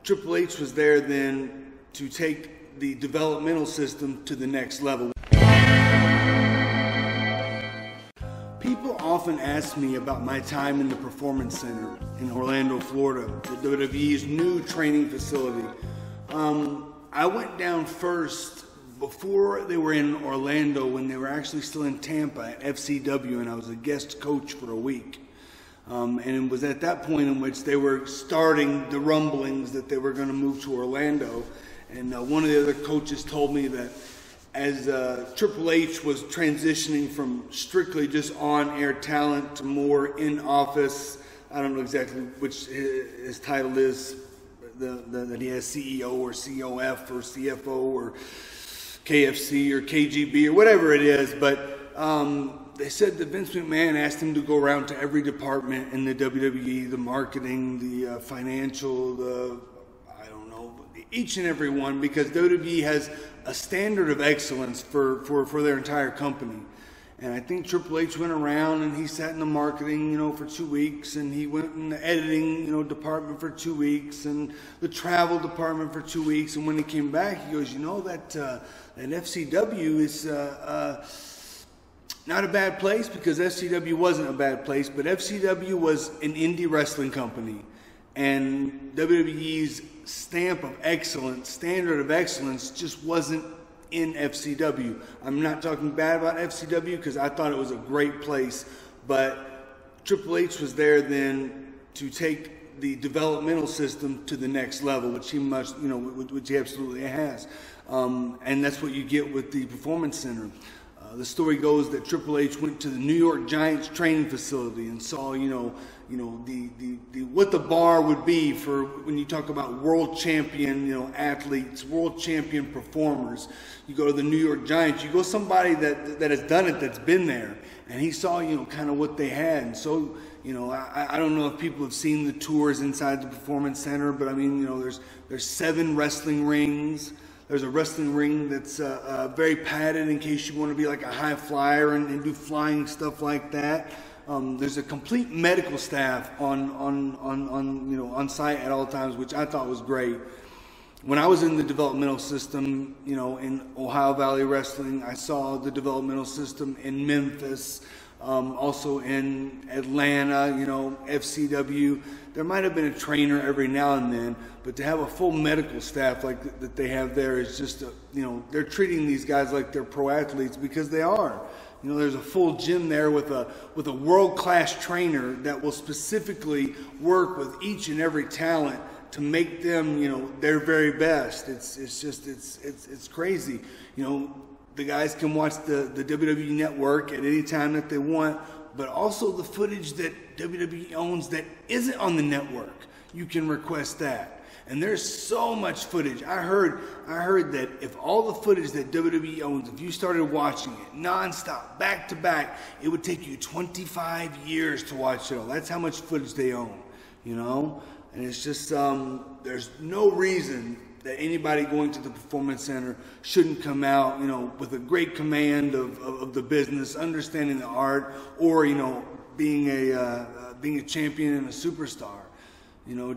Triple H was there then to take the developmental system to the next level. People often ask me about my time in the Performance Center in Orlando, Florida, the WWE's new training facility. I went down first before they were in Orlando, when they were actually still in Tampa at FCW, and I was a guest coach for a week. And it was at that point in which they were starting the rumblings that they were going to move to Orlando. And one of the other coaches told me that as Triple H was transitioning from strictly just on-air talent to more in-office, I don't know exactly which his title is, that he has CEO or COF or CFO or KFC or KGB or whatever it is, but they said that Vince McMahon asked him to go around to every department in the WWE, the marketing, the financial, I don't know, each and every one, because WWE has a standard of excellence for their entire company. And I think Triple H went around and he sat in the marketing, for 2 weeks, and he went in the editing, department for 2 weeks, and the travel department for 2 weeks. And when he came back, he goes, that FCW is not a bad place, because FCW wasn't a bad place, but FCW was an indie wrestling company. And WWE's stamp of excellence, standard of excellence, just wasn't in FCW. I'm not talking bad about FCW, because I thought it was a great place, but Triple H was there then to take the developmental system to the next level, which he must, which he absolutely has, and that's what you get with the Performance Center. The story goes that Triple H went to the New York Giants training facility and saw, what the bar would be for when you talk about world champion, athletes, world champion performers. You go to the New York Giants, you go somebody that has done it, that's been there, and he saw, kind of what they had. And so, I don't know if people have seen the tours inside the Performance Center, but I mean, there's 7 wrestling rings. There's a wrestling ring that's very padded in case you want to be like a high flyer and do flying stuff like that. There's a complete medical staff on site at all times, which I thought was great. When I was in the developmental system, in Ohio Valley Wrestling, I saw the developmental system in Memphis, also in Atlanta, FCW. There might have been a trainer every now and then, but to have a full medical staff like that they have there is just, they're treating these guys like they're pro athletes, because they are. There's a full gym there with a world-class trainer that will specifically work with each and every talent to make them, their very best. It's crazy. The guys can watch the WWE Network at any time that they want, but also the footage that WWE owns that isn't on the network, you can request that. And there's so much footage. I heard that if all the footage that WWE owns, if you started watching it nonstop, back to back, it would take you 25 years to watch it all. That's how much footage they own, And it's just, there's no reason that anybody going to the Performance Center shouldn't come out, with a great command of the business, understanding the art, or, being a champion and a superstar.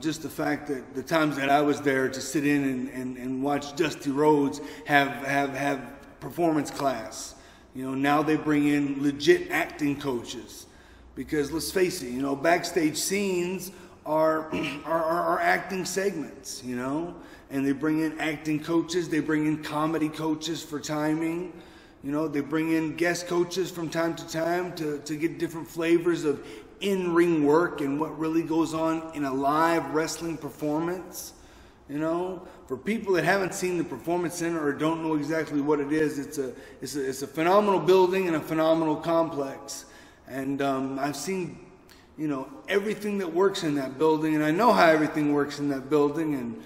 Just the fact that the times that I was there to sit in and watch Dusty Rhodes have performance class. Now they bring in legit acting coaches, because let's face it, backstage scenes are acting segments, and they bring in acting coaches, they bring in comedy coaches for timing, they bring in guest coaches from time to time to get different flavors of in-ring work and what really goes on in a live wrestling performance. For people that haven't seen the Performance Center or don't know exactly what it is, it's a phenomenal building and a phenomenal complex. And I've seen, everything that works in that building, and I know how everything works in that building, and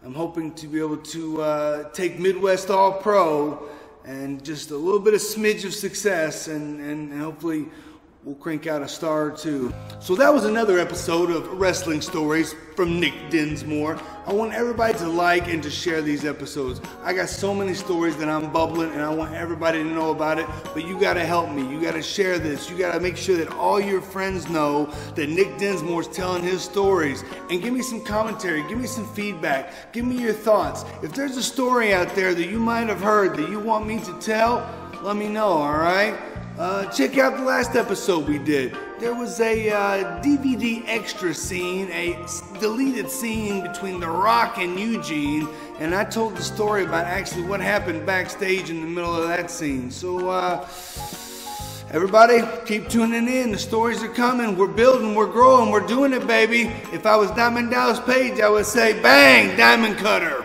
I'm hoping to be able to take Midwest All-Pro and just a little bit of smidge of success, and hopefully we'll crank out a star or two. So that was another episode of Wrestling Stories from Nick Dinsmore. I want everybody to like and to share these episodes. I got so many stories that I'm bubbling and I want everybody to know about it, but you gotta help me. You gotta share this. You gotta make sure that all your friends know that Nick Dinsmore's telling his stories. And give me some commentary, give me some feedback, give me your thoughts. If there's a story out there that you might have heard that you want me to tell, let me know, all right? Check out the last episode we did. There was a DVD extra scene, a deleted scene between The Rock and Eugene, and I told the story about actually what happened backstage in the middle of that scene. So, everybody, keep tuning in. The stories are coming. We're building, we're growing, we're doing it, baby. If I was Diamond Dallas Page, I would say, bang, Diamond Cutter.